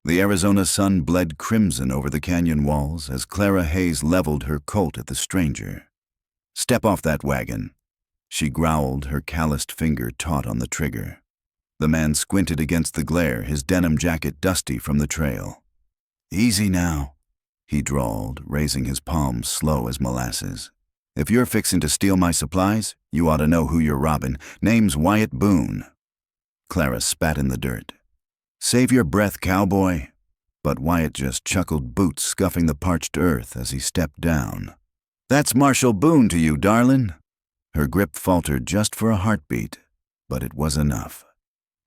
The Arizona sun bled crimson over the canyon walls as Clara Hayes leveled her Colt at the stranger. "Step off that wagon," she growled, her calloused finger taut on the trigger. The man squinted against the glare, his denim jacket dusty from the trail. "Easy now," he drawled, raising his palms slow as molasses. "If you're fixin' to steal my supplies, you ought to know who you're robbin'. Name's Wyatt Boone." Clara spat in the dirt. "Save your breath, cowboy." But Wyatt just chuckled, boots scuffing the parched earth as he stepped down. "That's Marshal Boone to you, darlin'." Her grip faltered just for a heartbeat, but it was enough.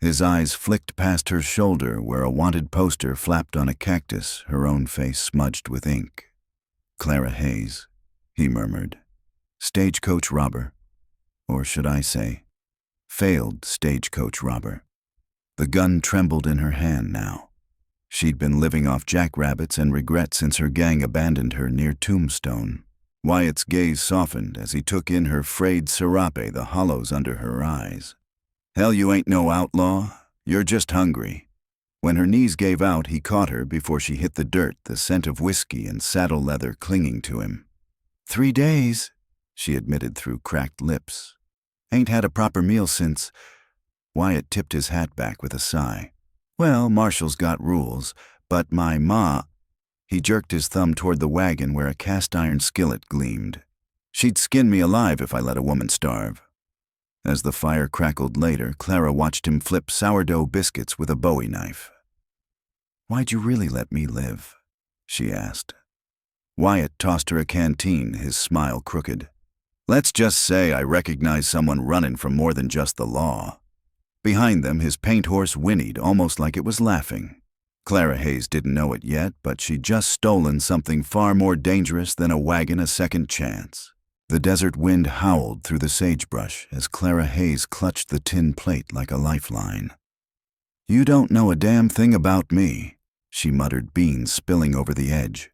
His eyes flicked past her shoulder where a wanted poster flapped on a cactus, her own face smudged with ink. "Clara Hayes," he murmured. "Stagecoach robber. Or should I say, failed stagecoach robber." The gun trembled in her hand now. She'd been living off jackrabbits and regret since her gang abandoned her near Tombstone. Wyatt's gaze softened as he took in her frayed serape, the hollows under her eyes. "Hell, you ain't no outlaw. You're just hungry." When her knees gave out, he caught her before she hit the dirt, the scent of whiskey and saddle leather clinging to him. 3 days, she admitted through cracked lips. "Ain't had a proper meal since—" Wyatt tipped his hat back with a sigh. "Well, Marshall's got rules, but my ma—" He jerked his thumb toward the wagon where a cast-iron skillet gleamed. "She'd skin me alive if I let a woman starve." As the fire crackled later, Clara watched him flip sourdough biscuits with a Bowie knife. "Why'd you really let me live?" she asked. Wyatt tossed her a canteen, his smile crooked. "Let's just say I recognize someone running from more than just the law." Behind them, his paint horse whinnied, almost like it was laughing. Clara Hayes didn't know it yet, but she'd just stolen something far more dangerous than a wagon a second chance. The desert wind howled through the sagebrush as Clara Hayes clutched the tin plate like a lifeline. "You don't know a damn thing about me," she muttered, beans spilling over the edge.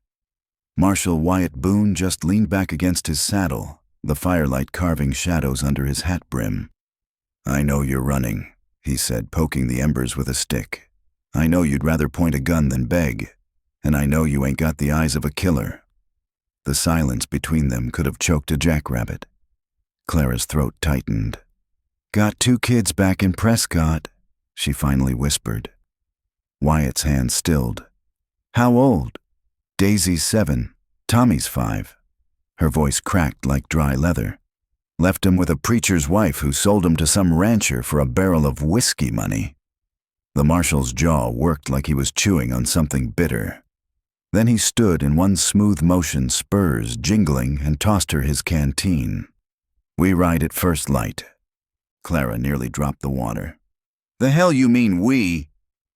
Marshal Wyatt Boone just leaned back against his saddle, the firelight carving shadows under his hat brim. "I know you're running," he said, poking the embers with a stick. "I know you'd rather point a gun than beg, and I know you ain't got the eyes of a killer." The silence between them could have choked a jackrabbit. Clara's throat tightened. "Got 2 kids back in Prescott," she finally whispered. Wyatt's hand stilled. "How old?" "Daisy's 7, Tommy's 5. Her voice cracked like dry leather. "Left him with a preacher's wife who sold him to some rancher for a barrel of whiskey money." The marshal's jaw worked like he was chewing on something bitter. Then he stood in one smooth motion, spurs jingling, and tossed her his canteen. "We ride at first light." Clara nearly dropped the water. "The hell you mean we?"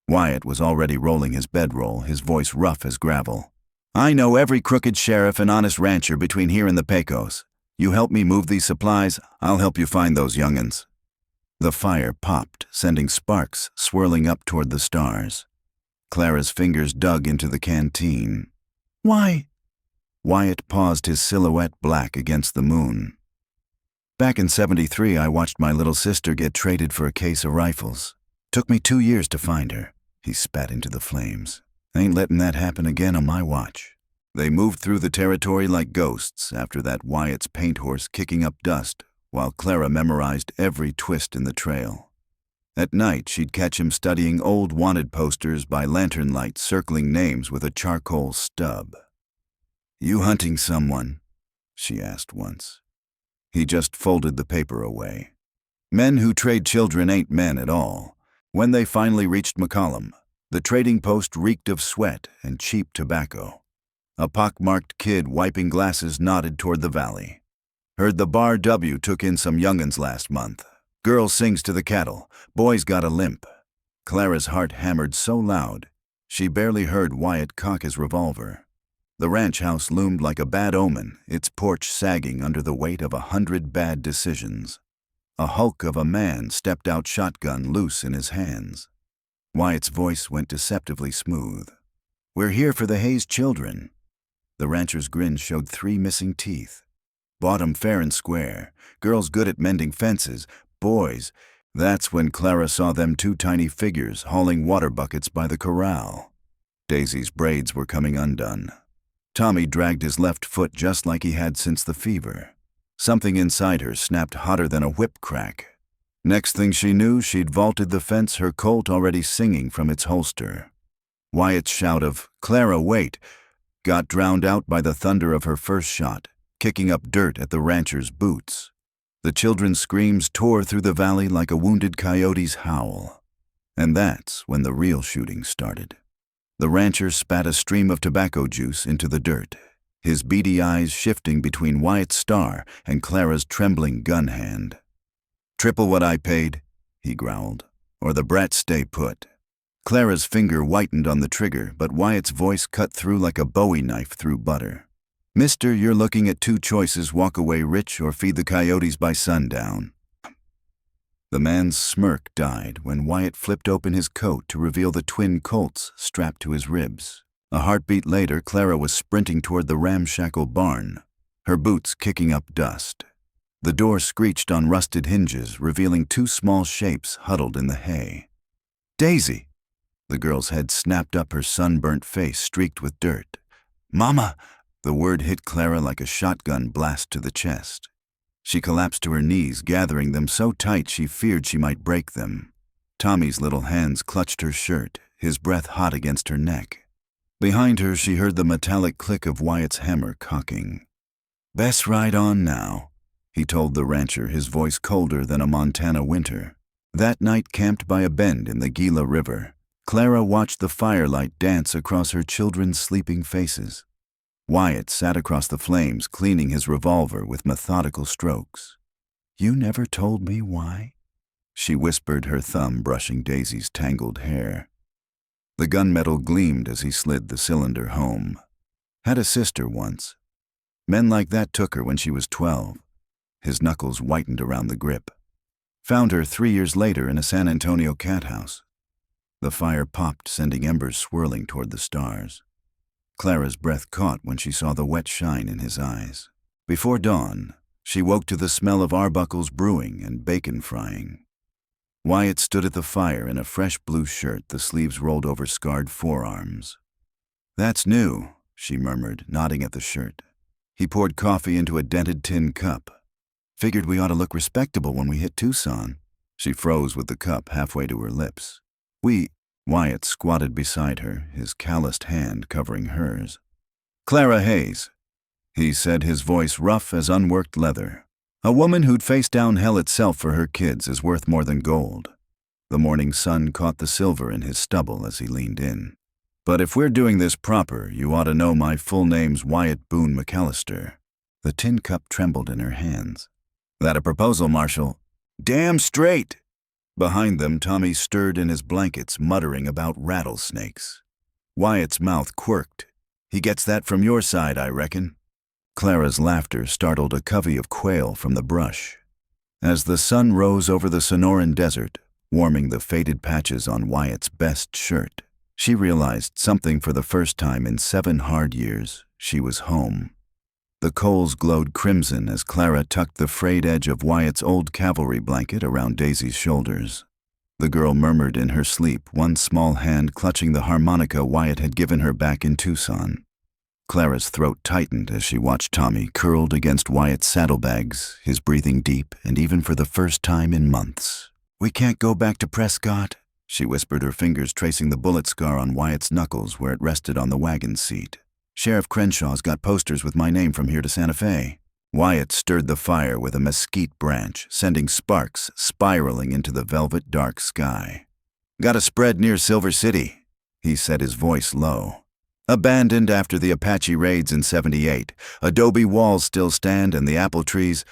Wyatt was already rolling his bedroll, his voice rough as gravel. "I know every crooked sheriff and honest rancher between here and the Pecos. You help me move these supplies, I'll help you find those young'uns." The fire popped, sending sparks swirling up toward the stars. Clara's fingers dug into the canteen. "Why?" Wyatt paused, his silhouette black against the moon. "Back in '73, I watched my little sister get traded for a case of rifles. Took me 2 years to find her." He spat into the flames. "Ain't letting that happen again on my watch." They moved through the territory like ghosts, after that Wyatt's paint horse kicking up dust, while Clara memorized every twist in the trail. At night, she'd catch him studying old wanted posters by lantern light, circling names with a charcoal stub. "You hunting someone?" she asked once. He just folded the paper away. Men who trade children ain't men at all. When they finally reached McCollum, the trading post reeked of sweat and cheap tobacco. A pockmarked kid wiping glasses nodded toward the valley. "Heard the Bar W took in some young'uns last month. Girl sings to the cattle. Boy's got a limp." Clara's heart hammered so loud, she barely heard Wyatt cock his revolver. The ranch house loomed like a bad omen, its porch sagging under the weight of 100 bad decisions. A hulk of a man stepped out, shotgun loose in his hands. Wyatt's voice went deceptively smooth. "We're here for the Hayes children." The rancher's grin showed 3 missing teeth. "Bought 'em fair and square. Girls good at mending fences. Boys—" That's when Clara saw them 2 tiny figures hauling water buckets by the corral. Daisy's braids were coming undone. Tommy dragged his left foot just like he had since the fever. Something inside her snapped hotter than a whip crack. Next thing she knew, she'd vaulted the fence, her Colt already singing from its holster. Wyatt's shout of, "Clara, wait!" got drowned out by the thunder of her first shot, kicking up dirt at the rancher's boots. The children's screams tore through the valley like a wounded coyote's howl. And that's when the real shooting started. The rancher spat a stream of tobacco juice into the dirt, his beady eyes shifting between Wyatt's star and Clara's trembling gun hand. "Triple what I paid," he growled, "or the brat stay put." Clara's finger whitened on the trigger, but Wyatt's voice cut through like a Bowie knife through butter. "Mister, you're looking at two choices: walk away rich or feed the coyotes by sundown." The man's smirk died when Wyatt flipped open his coat to reveal the twin Colts strapped to his ribs. A heartbeat later, Clara was sprinting toward the ramshackle barn, her boots kicking up dust. The door screeched on rusted hinges, revealing two small shapes huddled in the hay. "Daisy!" The girl's head snapped up, her sunburnt face streaked with dirt. "Mama!" The word hit Clara like a shotgun blast to the chest. She collapsed to her knees, gathering them so tight she feared she might break them. Tommy's little hands clutched her shirt, his breath hot against her neck. Behind her, she heard the metallic click of Wyatt's hammer cocking. "Best ride on now," he told the rancher, his voice colder than a Montana winter. That night, camped by a bend in the Gila River, Clara watched the firelight dance across her children's sleeping faces. Wyatt sat across the flames, cleaning his revolver with methodical strokes. "You never told me why?" she whispered, her thumb brushing Daisy's tangled hair. The gunmetal gleamed as he slid the cylinder home. "Had a sister once. Men like that took her when she was 12. His knuckles whitened around the grip. Found her 3 years later in a San Antonio cat house." The fire popped, sending embers swirling toward the stars. Clara's breath caught when she saw the wet shine in his eyes. Before dawn, she woke to the smell of arbuckles brewing and bacon frying. Wyatt stood at the fire in a fresh blue shirt, the sleeves rolled over scarred forearms. "That's new," she murmured, nodding at the shirt. He poured coffee into a dented tin cup. "Figured we ought to look respectable when we hit Tucson." She froze with the cup halfway to her lips. Wyatt squatted beside her, his calloused hand covering hers. "Clara Hayes," he said, his voice rough as unworked leather. "A woman who'd face down hell itself for her kids is worth more than gold." The morning sun caught the silver in his stubble as he leaned in. "But if we're doing this proper, you ought to know my full name's Wyatt Boone McAllister." The tin cup trembled in her hands. "That a proposal, Marshal?" "Damn straight!" Behind them, Tommy stirred in his blankets, muttering about rattlesnakes. Wyatt's mouth quirked. "He gets that from your side, I reckon." Clara's laughter startled a covey of quail from the brush. As the sun rose over the Sonoran desert, warming the faded patches on Wyatt's best shirt, she realized something for the first time in 7 hard years. She was home. The coals glowed crimson as Clara tucked the frayed edge of Wyatt's old cavalry blanket around Daisy's shoulders. The girl murmured in her sleep, one small hand clutching the harmonica Wyatt had given her back in Tucson. Clara's throat tightened as she watched Tommy curled against Wyatt's saddlebags, his breathing deep, and even for the first time in months. "We can't go back to Prescott," she whispered, her fingers tracing the bullet scar on Wyatt's knuckles where it rested on the wagon seat. "Sheriff Crenshaw's got posters with my name from here to Santa Fe." Wyatt stirred the fire with a mesquite branch, sending sparks spiraling into the velvet dark sky. "Got a spread near Silver City," he said, his voice low. "Abandoned after the Apache raids in '78. Adobe walls still stand and the apple trees—"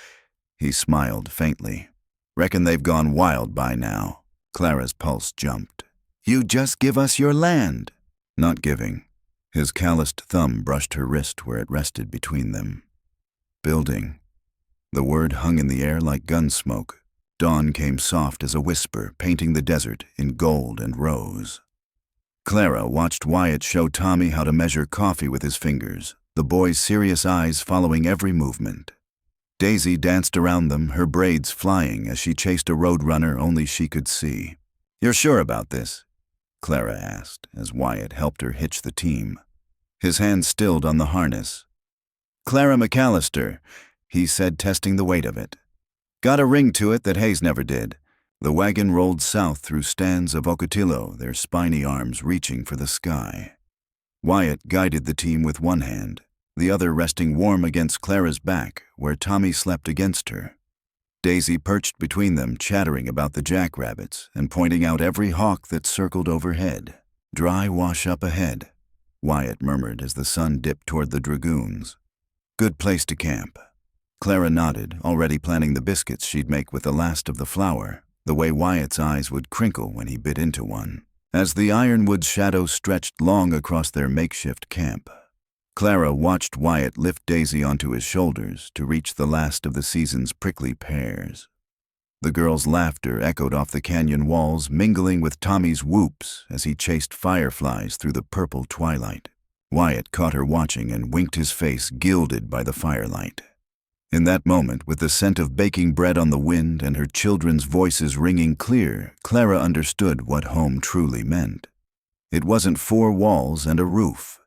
He smiled faintly. "Reckon they've gone wild by now." Clara's pulse jumped. "You just give us your land." "Not giving." His calloused thumb brushed her wrist where it rested between them. "Building." The word hung in the air like gun smoke. Dawn came soft as a whisper, painting the desert in gold and rose. Clara watched Wyatt show Tommy how to measure coffee with his fingers, the boy's serious eyes following every movement. Daisy danced around them, her braids flying as she chased a roadrunner only she could see. "You're sure about this?" Clara asked as Wyatt helped her hitch the team. His hand stilled on the harness. "Clara McAllister," he said, testing the weight of it. "Got a ring to it that Hayes never did." The wagon rolled south through stands of Ocotillo, their spiny arms reaching for the sky. Wyatt guided the team with one hand, the other resting warm against Clara's back, where Tommy slept against her. Daisy perched between them, chattering about the jackrabbits and pointing out every hawk that circled overhead. "Dry wash up ahead," Wyatt murmured as the sun dipped toward the dragoons. "Good place to camp." Clara nodded, already planning the biscuits she'd make with the last of the flour, the way Wyatt's eyes would crinkle when he bit into one, as the ironwood shadow stretched long across their makeshift camp. Clara watched Wyatt lift Daisy onto his shoulders to reach the last of the season's prickly pears. The girl's laughter echoed off the canyon walls, mingling with Tommy's whoops as he chased fireflies through the purple twilight. Wyatt caught her watching and winked, his face gilded by the firelight. In that moment, with the scent of baking bread on the wind and her children's voices ringing clear, Clara understood what home truly meant. It wasn't four walls and a roof.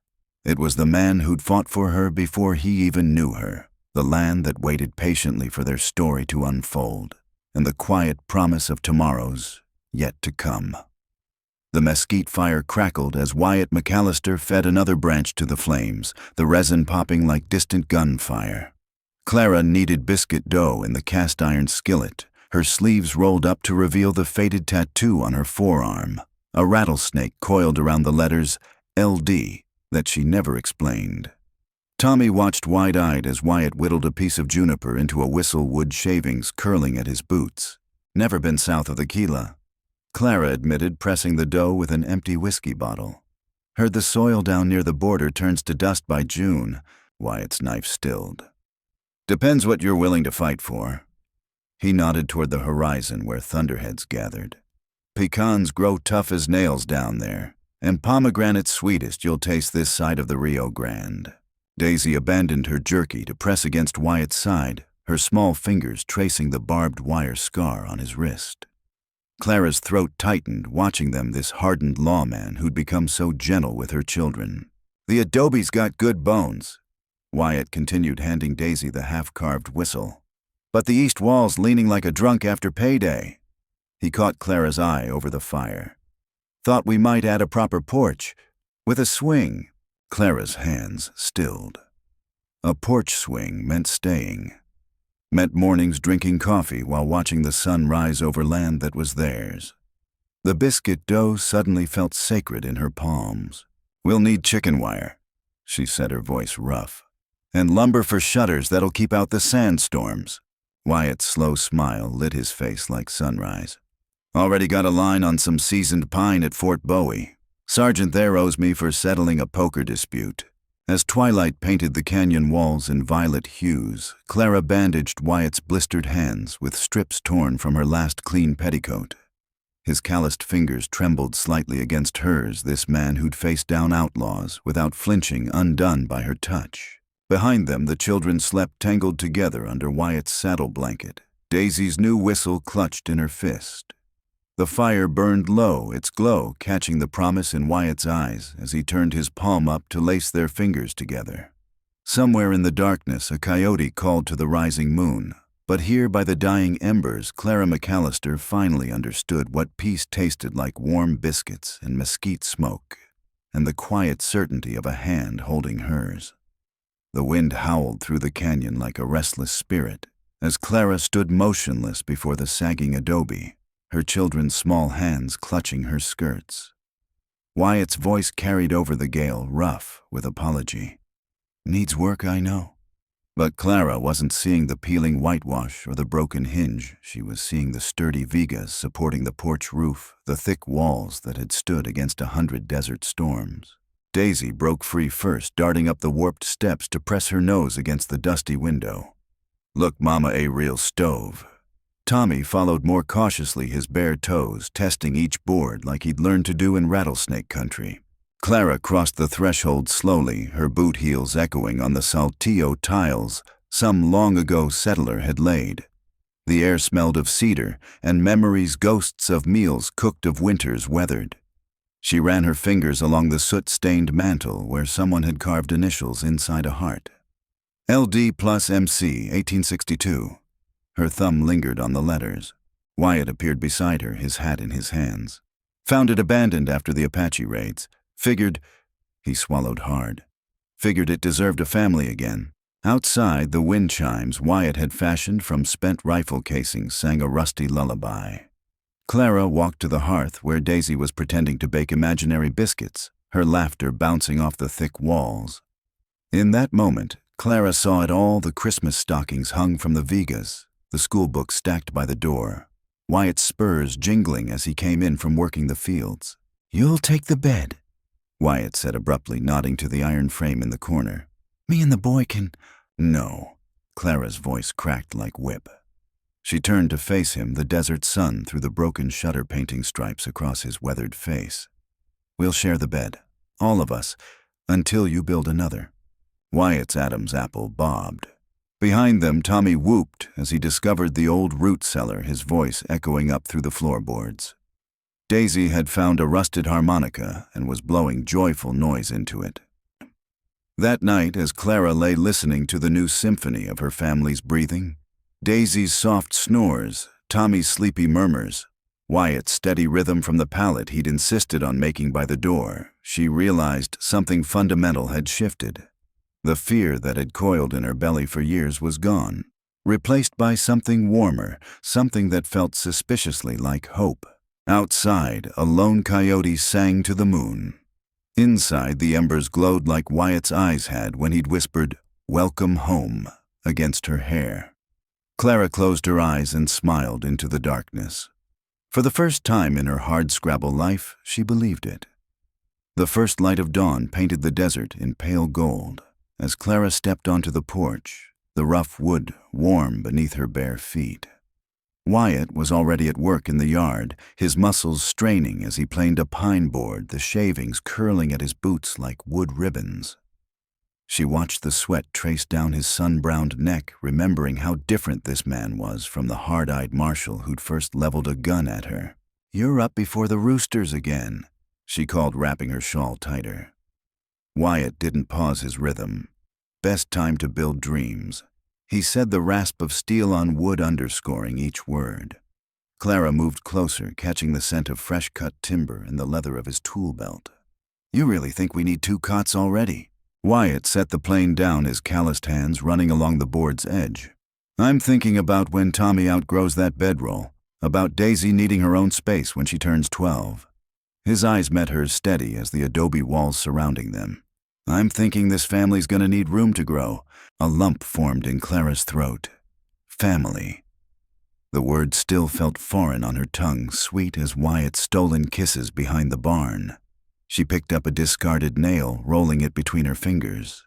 It was the man who'd fought for her before he even knew her, the land that waited patiently for their story to unfold, and the quiet promise of tomorrows yet to come. The mesquite fire crackled as Wyatt McAllister fed another branch to the flames, the resin popping like distant gunfire. Clara kneaded biscuit dough in the cast-iron skillet, her sleeves rolled up to reveal the faded tattoo on her forearm, a rattlesnake coiled around the letters LD that she never explained. Tommy watched wide-eyed as Wyatt whittled a piece of juniper into a whistle, wood shavings curling at his boots. "Never been south of the Gila," Clara admitted, pressing the dough with an empty whiskey bottle. "Heard the soil down near the border turns to dust by June," Wyatt's knife stilled. "Depends what you're willing to fight for." He nodded toward the horizon where thunderheads gathered. "Pecans grow tough as nails down there, and pomegranate's sweetest you'll taste this side of the Rio Grande." Daisy abandoned her jerky to press against Wyatt's side, her small fingers tracing the barbed wire scar on his wrist. Clara's throat tightened, watching them, this hardened lawman who'd become so gentle with her children. "The adobe's got good bones," Wyatt continued, handing Daisy the half-carved whistle. "But the east wall's leaning like a drunk after payday." He caught Clara's eye over the fire. "Thought we might add a proper porch, with a swing." Clara's hands stilled. A porch swing meant staying. Meant mornings drinking coffee while watching the sun rise over land that was theirs. The biscuit dough suddenly felt sacred in her palms. "We'll need chicken wire," she said, her voice rough. "And lumber for shutters that'll keep out the sandstorms." Wyatt's slow smile lit his face like sunrise. "Already got a line on some seasoned pine at Fort Bowie. Sergeant there owes me for settling a poker dispute." As twilight painted the canyon walls in violet hues, Clara bandaged Wyatt's blistered hands with strips torn from her last clean petticoat. His calloused fingers trembled slightly against hers, this man who'd faced down outlaws without flinching, undone by her touch. Behind them, the children slept tangled together under Wyatt's saddle blanket, Daisy's new whistle clutched in her fist. The fire burned low, its glow catching the promise in Wyatt's eyes as he turned his palm up to lace their fingers together. Somewhere in the darkness, a coyote called to the rising moon, but here by the dying embers, Clara McAllister finally understood what peace tasted like: warm biscuits and mesquite smoke, and the quiet certainty of a hand holding hers. The wind howled through the canyon like a restless spirit as Clara stood motionless before the sagging adobe, her children's small hands clutching her skirts. Wyatt's voice carried over the gale, rough with apology. "Needs work, I know." But Clara wasn't seeing the peeling whitewash or the broken hinge. She was seeing the sturdy vigas supporting the porch roof, the thick walls that had stood against 100 desert storms. Daisy broke free first, darting up the warped steps to press her nose against the dusty window. "Look, Mama, a real stove." Tommy followed more cautiously, his bare toes testing each board like he'd learned to do in rattlesnake country. Clara crossed the threshold slowly, her boot heels echoing on the saltillo tiles some long-ago settler had laid. The air smelled of cedar and memories, ghosts of meals cooked of winters weathered. She ran her fingers along the soot-stained mantel where someone had carved initials inside a heart. LD plus MC, 1862. Her thumb lingered on the letters. Wyatt appeared beside her, his hat in his hands. Found it abandoned after the Apache raids. Figured, he swallowed hard. Figured it deserved a family again. Outside, the wind chimes Wyatt had fashioned from spent rifle casings sang a rusty lullaby. Clara walked to the hearth where Daisy was pretending to bake imaginary biscuits, her laughter bouncing off the thick walls. In that moment, Clara saw it all, the Christmas stockings hung from the Vigas, the school books stacked by the door, Wyatt's spurs jingling as he came in from working the fields. "You'll take the bed," Wyatt said abruptly, nodding to the iron frame in the corner. "Me and the boy can—" "No." Clara's voice cracked like whip. She turned to face him, the desert sun through the broken shutter painting stripes across his weathered face. "We'll share the bed, all of us, until you build another." Wyatt's Adam's apple bobbed. Behind them, Tommy whooped as he discovered the old root cellar, his voice echoing up through the floorboards. Daisy had found a rusted harmonica and was blowing joyful noise into it. That night, as Clara lay listening to the new symphony of her family's breathing, Daisy's soft snores, Tommy's sleepy murmurs, Wyatt's steady rhythm from the pallet he'd insisted on making by the door, she realized something fundamental had shifted. The fear that had coiled in her belly for years was gone, replaced by something warmer, something that felt suspiciously like hope. Outside, a lone coyote sang to the moon. Inside, the embers glowed like Wyatt's eyes had when he'd whispered, "Welcome home," against her hair. Clara closed her eyes and smiled into the darkness. For the first time in her hard-scrabble life, she believed it. The first light of dawn painted the desert in pale gold. As Clara stepped onto the porch, the rough wood warm beneath her bare feet. Wyatt was already at work in the yard, his muscles straining as he planed a pine board, the shavings curling at his boots like wood ribbons. She watched the sweat trace down his sun-browned neck, remembering how different this man was from the hard-eyed marshal who'd first leveled a gun at her. "You're up before the roosters again," she called, wrapping her shawl tighter. Wyatt didn't pause his rhythm. Best time to build dreams. He said, the rasp of steel on wood underscoring each word. Clara moved closer, catching the scent of fresh-cut timber and the leather of his tool belt. "You really think we need 2 cots already?" Wyatt set the plane down, his calloused hands running along the board's edge. "I'm thinking about when Tommy outgrows that bedroll, about Daisy needing her own space when she turns 12. His eyes met hers steady as the adobe walls surrounding them. "I'm thinking this family's gonna need room to grow." A lump formed in Clara's throat. Family. The word still felt foreign on her tongue, sweet as Wyatt's stolen kisses behind the barn. She picked up a discarded nail, rolling it between her fingers.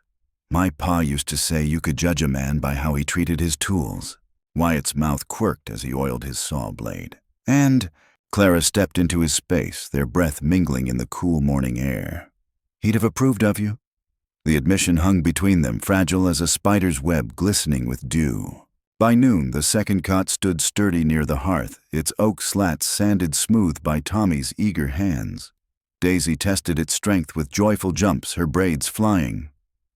"My pa used to say you could judge a man by how he treated his tools." Wyatt's mouth quirked as he oiled his saw blade. "And—" Clara stepped into his space, their breath mingling in the cool morning air. "He'd have approved of you?" The admission hung between them, fragile as a spider's web glistening with dew. By noon, the second cot stood sturdy near the hearth, its oak slats sanded smooth by Tommy's eager hands. Daisy tested its strength with joyful jumps, her braids flying.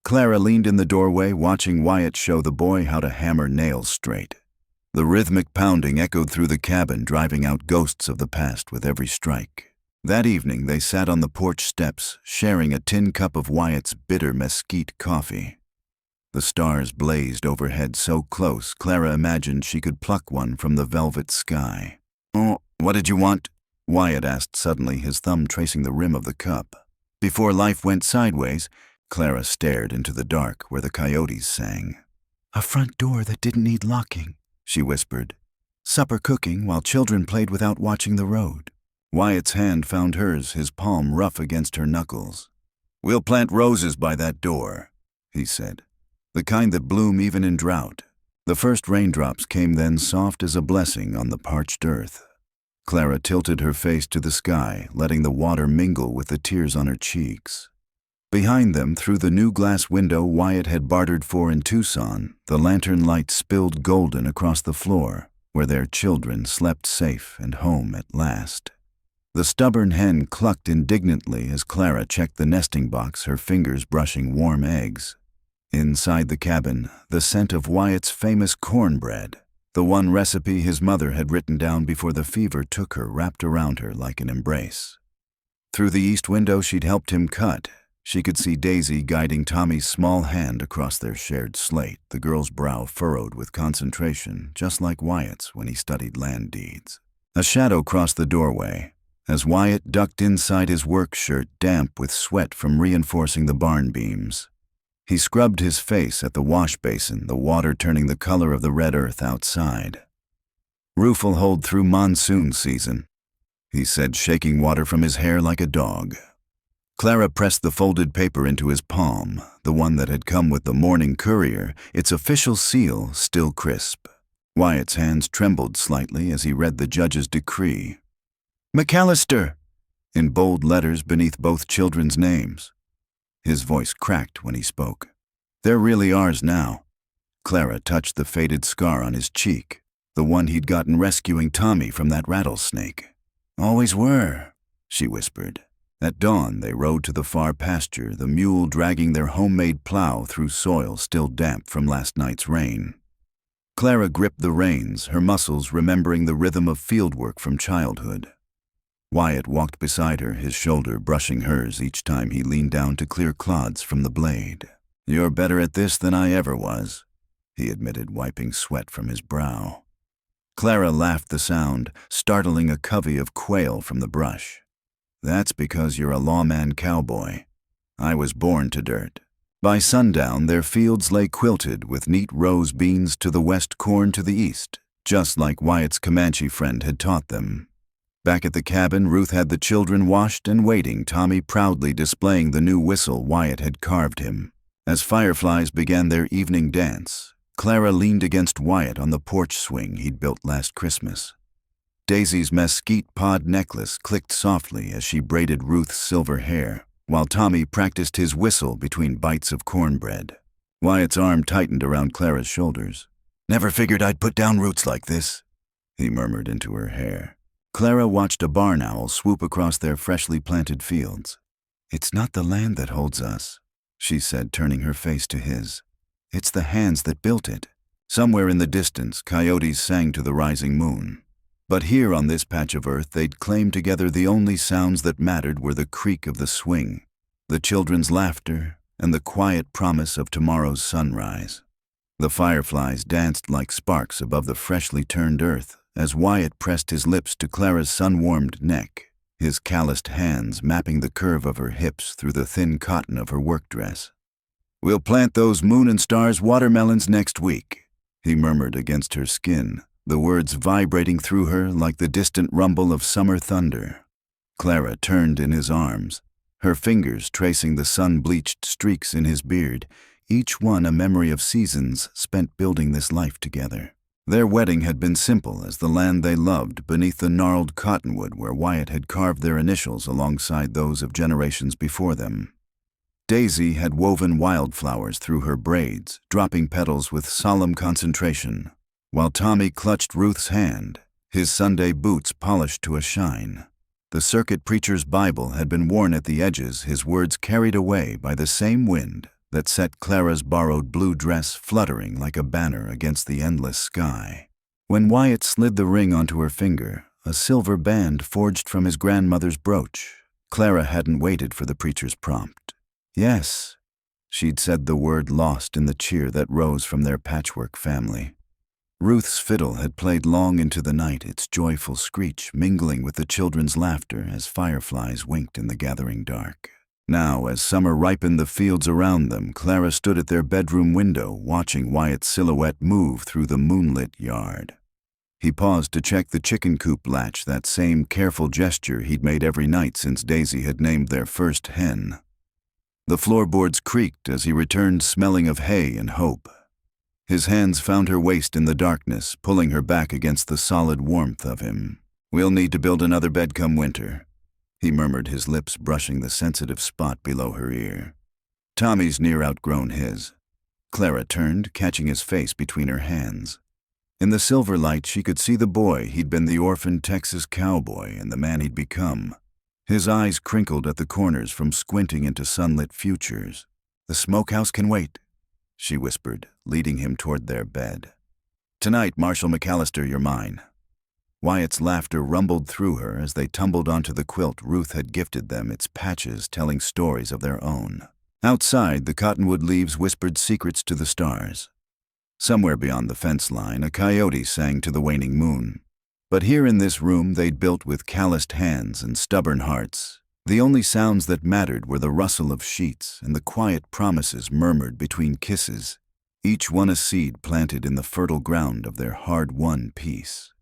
Clara leaned in the doorway, watching Wyatt show the boy how to hammer nails straight. The rhythmic pounding echoed through the cabin, driving out ghosts of the past with every strike. That evening, they sat on the porch steps, sharing a tin cup of Wyatt's bitter mesquite coffee. The stars blazed overhead so close, Clara imagined she could pluck one from the velvet sky. "Oh, what did you want?" Wyatt asked suddenly, his thumb tracing the rim of the cup. Before life went sideways, Clara stared into the dark where the coyotes sang. "A front door that didn't need locking," she whispered. "Supper cooking while children played without watching the road." Wyatt's hand found hers, his palm rough against her knuckles. "We'll plant roses by that door," he said. "The kind that bloom even in drought." The first raindrops came then, soft as a blessing on the parched earth. Clara tilted her face to the sky, letting the water mingle with the tears on her cheeks. Behind them, through the new glass window Wyatt had bartered for in Tucson, the lantern light spilled golden across the floor, where their children slept safe and home at last. The stubborn hen clucked indignantly as Clara checked the nesting box, her fingers brushing warm eggs. Inside the cabin, the scent of Wyatt's famous cornbread, the one recipe his mother had written down before the fever took her, wrapped around her like an embrace. Through the east window she'd helped him cut, she could see Daisy guiding Tommy's small hand across their shared slate, the girl's brow furrowed with concentration, just like Wyatt's when he studied land deeds. A shadow crossed the doorway, as Wyatt ducked inside his work shirt, damp with sweat from reinforcing the barn beams. He scrubbed his face at the wash basin, the water turning the color of the red earth outside. "Roof'll hold through monsoon season," he said, shaking water from his hair like a dog. Clara pressed the folded paper into his palm, the one that had come with the morning courier, its official seal still crisp. Wyatt's hands trembled slightly as he read the judge's decree. "McAllister," in bold letters beneath both children's names. His voice cracked when he spoke. "They're really ours now." Clara touched the faded scar on his cheek, the one he'd gotten rescuing Tommy from that rattlesnake. "Always were," she whispered. At dawn, they rode to the far pasture, the mule dragging their homemade plow through soil still damp from last night's rain. Clara gripped the reins, her muscles remembering the rhythm of fieldwork from childhood. Wyatt walked beside her, his shoulder brushing hers each time he leaned down to clear clods from the blade. "You're better at this than I ever was," he admitted, wiping sweat from his brow. Clara laughed the sound, startling a covey of quail from the brush. "That's because you're a lawman cowboy. I was born to dirt." By sundown, their fields lay quilted with neat rose beans to the west, corn to the east, just like Wyatt's Comanche friend had taught them. Back at the cabin, Ruth had the children washed and waiting, Tommy proudly displaying the new whistle Wyatt had carved him. As fireflies began their evening dance, Clara leaned against Wyatt on the porch swing he'd built last Christmas. Daisy's mesquite pod necklace clicked softly as she braided Ruth's silver hair, while Tommy practiced his whistle between bites of cornbread. Wyatt's arm tightened around Clara's shoulders. "Never figured I'd put down roots like this," he murmured into her hair. Clara watched a barn owl swoop across their freshly planted fields. "It's not the land that holds us," she said, turning her face to his. "It's the hands that built it." Somewhere in the distance, coyotes sang to the rising moon. But here on this patch of earth, they'd claimed together the only sounds that mattered were the creak of the swing, the children's laughter, and the quiet promise of tomorrow's sunrise. The fireflies danced like sparks above the freshly turned earth as Wyatt pressed his lips to Clara's sun-warmed neck, his calloused hands mapping the curve of her hips through the thin cotton of her work dress. "We'll plant those moon and stars watermelons next week," he murmured against her skin, the words vibrating through her like the distant rumble of summer thunder. Clara turned in his arms, her fingers tracing the sun-bleached streaks in his beard, each one a memory of seasons spent building this life together. Their wedding had been simple as the land they loved beneath the gnarled cottonwood where Wyatt had carved their initials alongside those of generations before them. Daisy had woven wildflowers through her braids, dropping petals with solemn concentration, while Tommy clutched Ruth's hand, his Sunday boots polished to a shine. The circuit preacher's Bible had been worn at the edges, his words carried away by the same wind that set Clara's borrowed blue dress fluttering like a banner against the endless sky. When Wyatt slid the ring onto her finger, a silver band forged from his grandmother's brooch, Clara hadn't waited for the preacher's prompt. "Yes," she'd said, the word lost in the cheer that rose from their patchwork family. Ruth's fiddle had played long into the night, its joyful screech mingling with the children's laughter as fireflies winked in the gathering dark. Now, as summer ripened the fields around them, Clara stood at their bedroom window, watching Wyatt's silhouette move through the moonlit yard. He paused to check the chicken coop latch, that same careful gesture he'd made every night since Daisy had named their first hen. The floorboards creaked as he returned, smelling of hay and hope. His hands found her waist in the darkness, pulling her back against the solid warmth of him. "We'll need to build another bed come winter," he murmured, his lips brushing the sensitive spot below her ear. "Tommy's near outgrown his." Clara turned, catching his face between her hands. In the silver light, she could see the boy he'd been, the orphaned Texas cowboy, and the man he'd become. His eyes crinkled at the corners from squinting into sunlit futures. "The smokehouse can wait," she whispered, leading him toward their bed. "Tonight, Marshal McAllister, you're mine." Wyatt's laughter rumbled through her as they tumbled onto the quilt Ruth had gifted them, its patches telling stories of their own. Outside, the cottonwood leaves whispered secrets to the stars. Somewhere beyond the fence line, a coyote sang to the waning moon. But here in this room they'd built with calloused hands and stubborn hearts, the only sounds that mattered were the rustle of sheets and the quiet promises murmured between kisses, each one a seed planted in the fertile ground of their hard-won peace.